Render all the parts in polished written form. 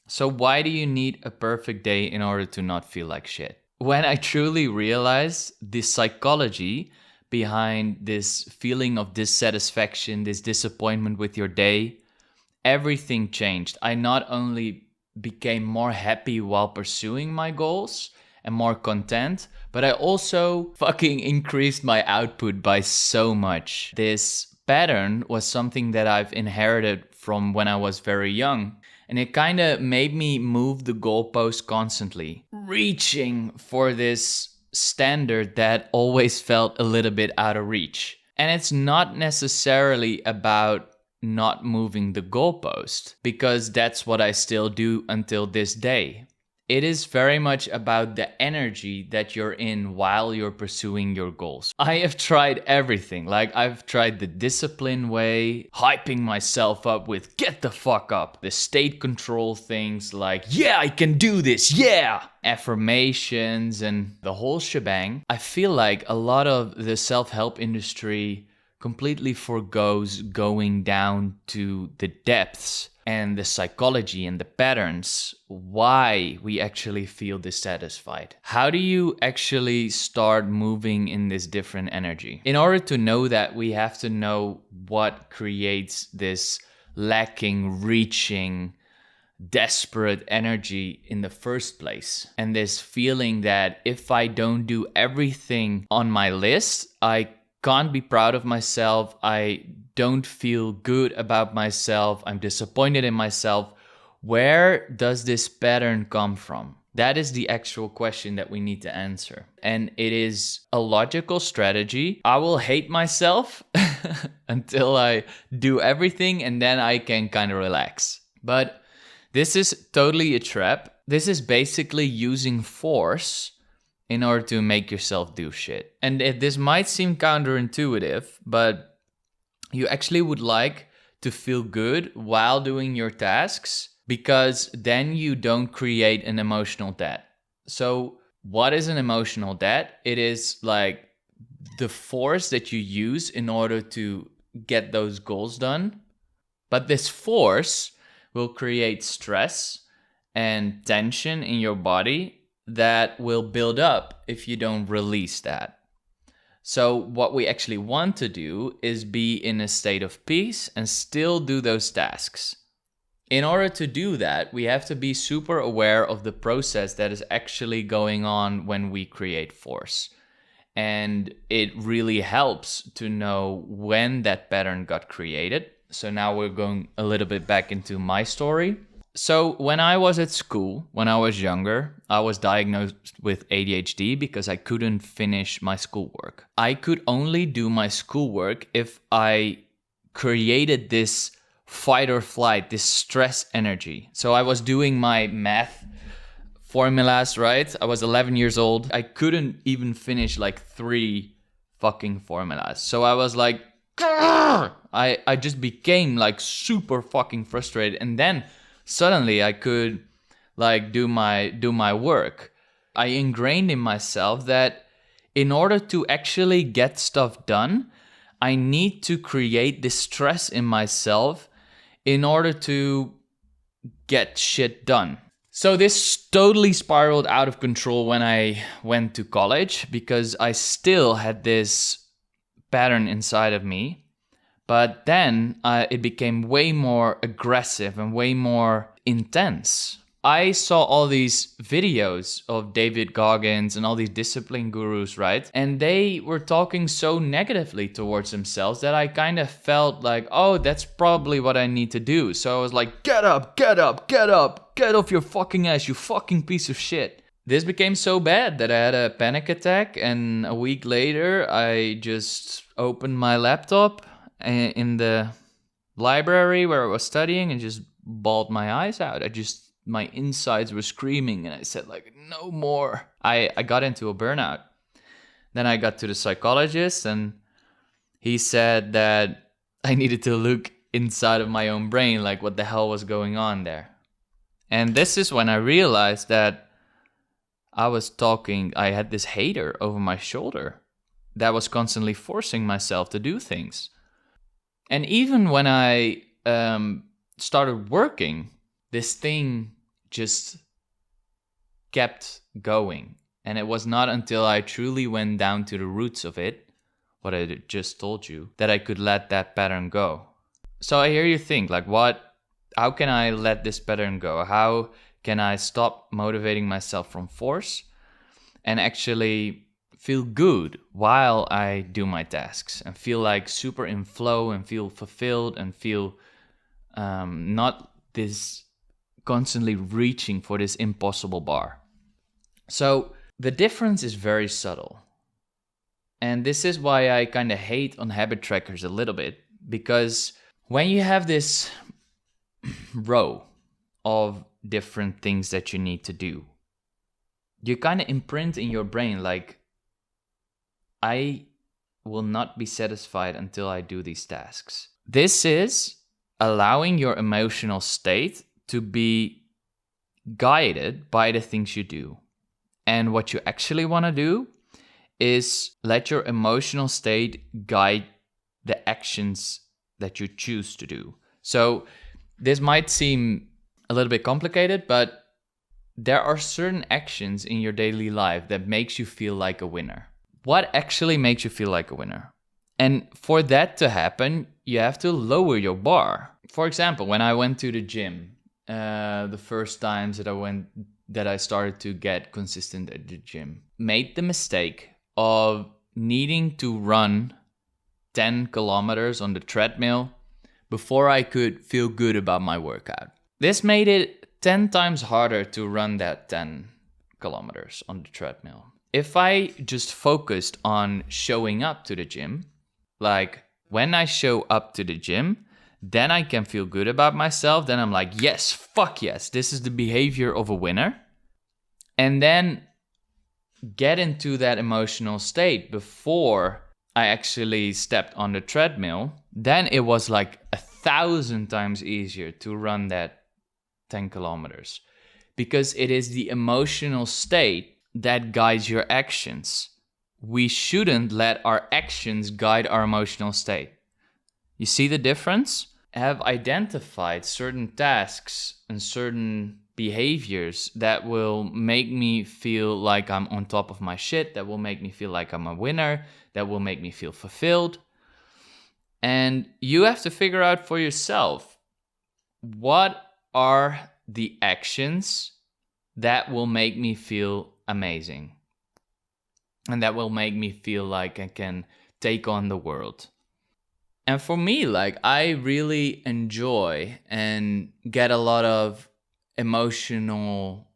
So why do you need a perfect day in order to not feel like shit? When I truly realized the psychology behind this feeling of dissatisfaction, this disappointment with your day, everything changed. I not only became more happy while pursuing my goals and more content, but I also fucking increased my output by so much. This pattern was something that I've inherited from when I was very young. And it kind of made me move the goalpost constantly, reaching for this standard that always felt a little bit out of reach. And it's not necessarily about not moving the goalpost, because that's what I still do until this day. It is very much about the energy that you're in while you're pursuing your goals. I have tried everything. Like, I've tried the discipline way, hyping myself up with get the fuck up. The state control things like, yeah, I can do this, yeah! Affirmations and the whole shebang. I feel like a lot of the self-help industry completely forgoes going down to the depths and the psychology and the patterns, why we actually feel dissatisfied. How do you actually start moving in this different energy? In order to know that, we have to know what creates this lacking, reaching, desperate energy in the first place. And this feeling that if I don't do everything on my list, I can't be proud of myself, I don't feel good about myself, I'm disappointed in myself. Where does this pattern come from? That is the actual question that we need to answer. And it is a logical strategy. I will hate myself until I do everything, and then I can kind of relax. But this is totally a trap. This is basically using force in order to make yourself do shit. And this might seem counterintuitive, but you actually would like to feel good while doing your tasks, because then you don't create an emotional debt. So what is an emotional debt? It is like the force that you use in order to get those goals done. But this force will create stress and tension in your body that will build up if you don't release that. So what we actually want to do is be in a state of peace and still do those tasks. In order to do that, we have to be super aware of the process that is actually going on when we create force. And it really helps to know when that pattern got created. So now we're going a little bit back into my story. So when I was at school, when I was younger, I was diagnosed with ADHD because I couldn't finish my schoolwork. I could only do my schoolwork if I created this fight or flight, this stress energy. So I was doing my math formulas, right? I was 11 years old. I couldn't even finish like 3 fucking formulas. So I was like, I just became like super fucking frustrated. And then suddenly I could like do my work. I ingrained in myself that in order to actually get stuff done, I need to create this stress in myself in order to get shit done. So this totally spiraled out of control when I went to college, because I still had this pattern inside of me. But then it became way more aggressive and way more intense. I saw all these videos of David Goggins and all these discipline gurus, right? And they were talking so negatively towards themselves that I kind of felt like, oh, that's probably what I need to do. So I was like, get up, get up, get up, get off your fucking ass, you fucking piece of shit. This became so bad that I had a panic attack, and a week later I just opened my laptop in the library where I was studying and just bawled my eyes out. My insides were screaming, and I said like, no more. I got into a burnout. Then I got to the psychologist, and he said that I needed to look inside of my own brain, like what the hell was going on there. And this is when I realized that I had this hater over my shoulder that was constantly forcing myself to do things. And even when I started working, this thing just kept going. And it was not until I truly went down to the roots of it, what I just told you, that I could let that pattern go. So I hear you think, like, how can I let this pattern go? How can I stop motivating myself from force and actually feel good while I do my tasks and feel like super in flow and feel fulfilled and feel not this constantly reaching for this impossible bar? So the difference is very subtle. And this is why I kind of hate on habit trackers a little bit, because when you have this row of different things that you need to do, you kind of imprint in your brain like, I will not be satisfied until I do these tasks. This is allowing your emotional state to be guided by the things you do. And what you actually want to do is let your emotional state guide the actions that you choose to do. So this might seem a little bit complicated, but there are certain actions in your daily life that makes you feel like a winner. What actually makes you feel like a winner? And for that to happen, you have to lower your bar. For example, when I went to the gym, the first times that I started to get consistent at the gym, made the mistake of needing to run 10 kilometers on the treadmill before I could feel good about my workout. This made it 10 times harder to run that 10 kilometers on the treadmill. If I just focused on showing up to the gym, like when I show up to the gym, then I can feel good about myself. Then I'm like, yes, fuck yes, this is the behavior of a winner. And then get into that emotional state before I actually stepped on the treadmill. Then it was like 1,000 times easier to run that 10 kilometers, because it is the emotional state that guides your actions. We shouldn't let our actions guide our emotional state. You see the difference? I have identified certain tasks and certain behaviors that will make me feel like I'm on top of my shit, that will make me feel like I'm a winner, that will make me feel fulfilled. And you have to figure out for yourself, what are the actions that will make me feel amazing and that will make me feel like I can take on the world. And for me, like, I really enjoy and get a lot of emotional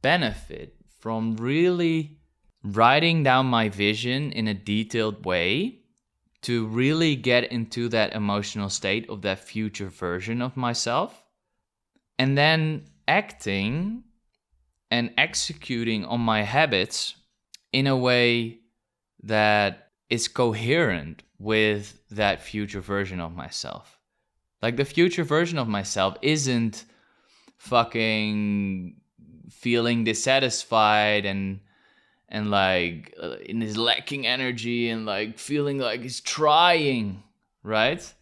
benefit from really writing down my vision in a detailed way to really get into that emotional state of that future version of myself, and then acting and executing on my habits in a way that is coherent with that future version of myself. Like, the future version of myself isn't fucking feeling dissatisfied and like in his lacking energy and like feeling like he's trying, right?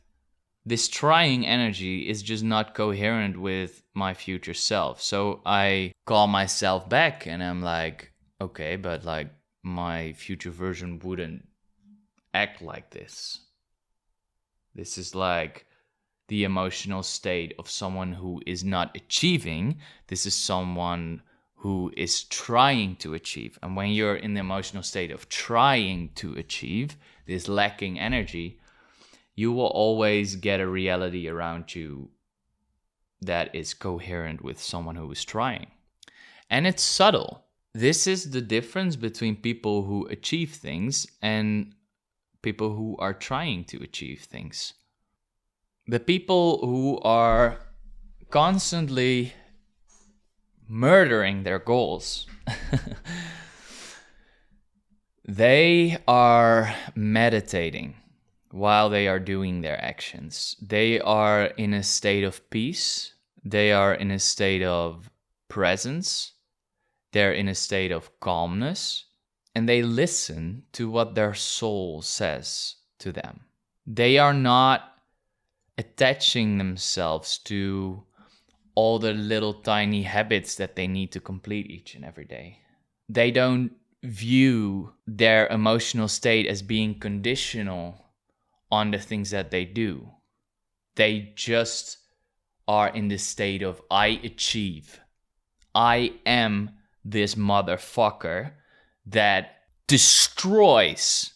This trying energy is just not coherent with my future self. So I call myself back and I'm like, okay, but like my future version wouldn't act like this. This is like the emotional state of someone who is not achieving. This is someone who is trying to achieve. And when you're in the emotional state of trying to achieve, this lacking energy, you will always get a reality around you that is coherent with someone who is trying. And it's subtle. This is the difference between people who achieve things and people who are trying to achieve things. The people who are constantly murdering their goals, they are meditating while they are doing their actions. They are in a state of peace. They are in a state of presence. They're in a state of calmness. And they listen to what their soul says to them. They are not attaching themselves to all the little tiny habits that they need to complete each and every day. They don't view their emotional state as being conditional on the things that they do. They just are in this state of, I achieve. I am this motherfucker that destroys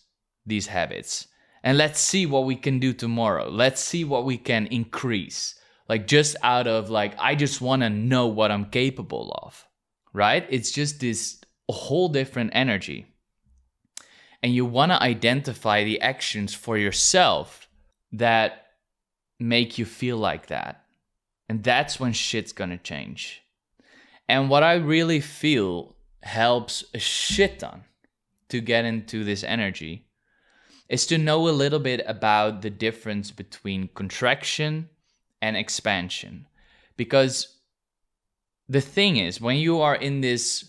these habits. And let's see what we can do tomorrow. Let's see what we can increase. Like, just out of like, I just want to know what I'm capable of, right? It's just this whole different energy. And you want to identify the actions for yourself that make you feel like that. And that's when shit's gonna change. And what I really feel helps a shit ton to get into this energy is to know a little bit about the difference between contraction and expansion. Because the thing is, when you are in this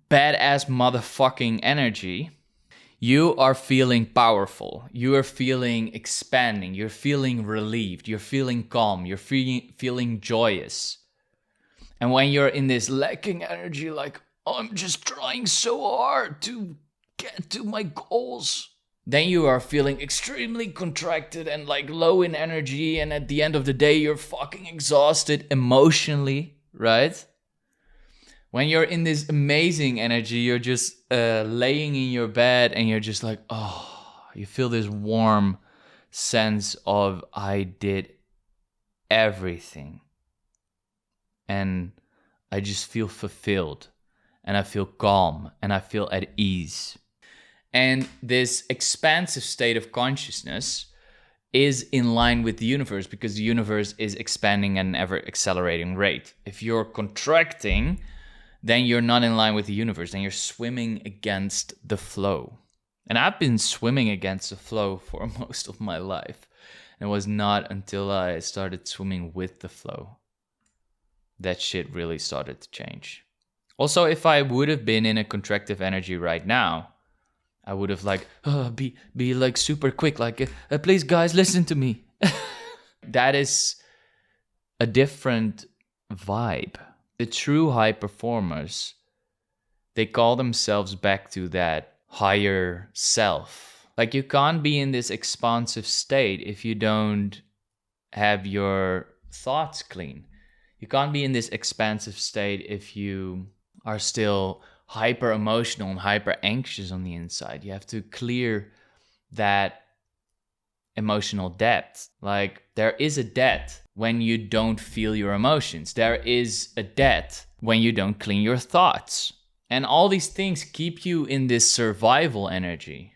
badass motherfucking energy, you are feeling powerful. You are feeling expanding. You're feeling relieved. You're feeling calm. You're feeling joyous. And when you're in this lacking energy, like, oh, I'm just trying so hard to get to my goals, then you are feeling extremely contracted and like low in energy. And at the end of the day, you're fucking exhausted emotionally, right? When you're in this amazing energy, you're just laying in your bed and you're just like, oh, you feel this warm sense of, I did everything. And I just feel fulfilled and I feel calm and I feel at ease. And this expansive state of consciousness is in line with the universe because the universe is expanding at an ever accelerating rate. If you're contracting, then you're not in line with the universe, then you're swimming against the flow. And I've been swimming against the flow for most of my life. And it was not until I started swimming with the flow that shit really started to change. Also, if I would have been in a contractive energy right now, I would have like, be like super quick, like, please guys, listen to me. That is a different vibe. The true high performers, they call themselves back to that higher self. Like, you can't be in this expansive state if you don't have your thoughts clean. You can't be in this expansive state if you are still hyper emotional and hyper anxious on the inside. You have to clear that emotional debt. Like, there is a debt when you don't feel your emotions. There is a debt when you don't clean your thoughts. And all these things keep you in this survival energy.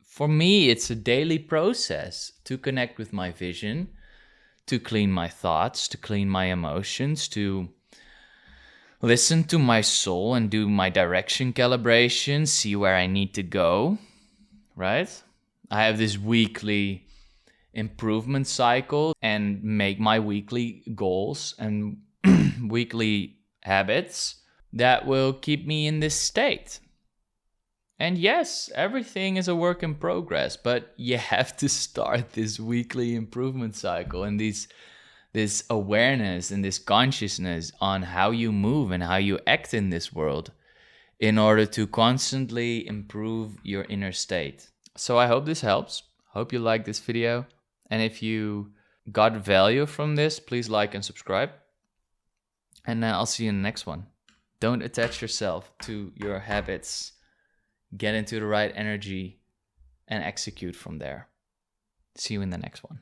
For me, it's a daily process to connect with my vision, to clean my thoughts, to clean my emotions, to listen to my soul and do my direction calibration, see where I need to go, right? I have this weekly improvement cycle and make my weekly goals and weekly habits that will keep me in this state. And yes, everything is a work in progress, but you have to start this weekly improvement cycle and this awareness and this consciousness on how you move and how you act in this world in order to constantly improve your inner state. So I hope this helps. Hope you like this video. And if you got value from this, please like and subscribe. And I'll see you in the next one. Don't attach yourself to your habits. Get into the right energy and execute from there. See you in the next one.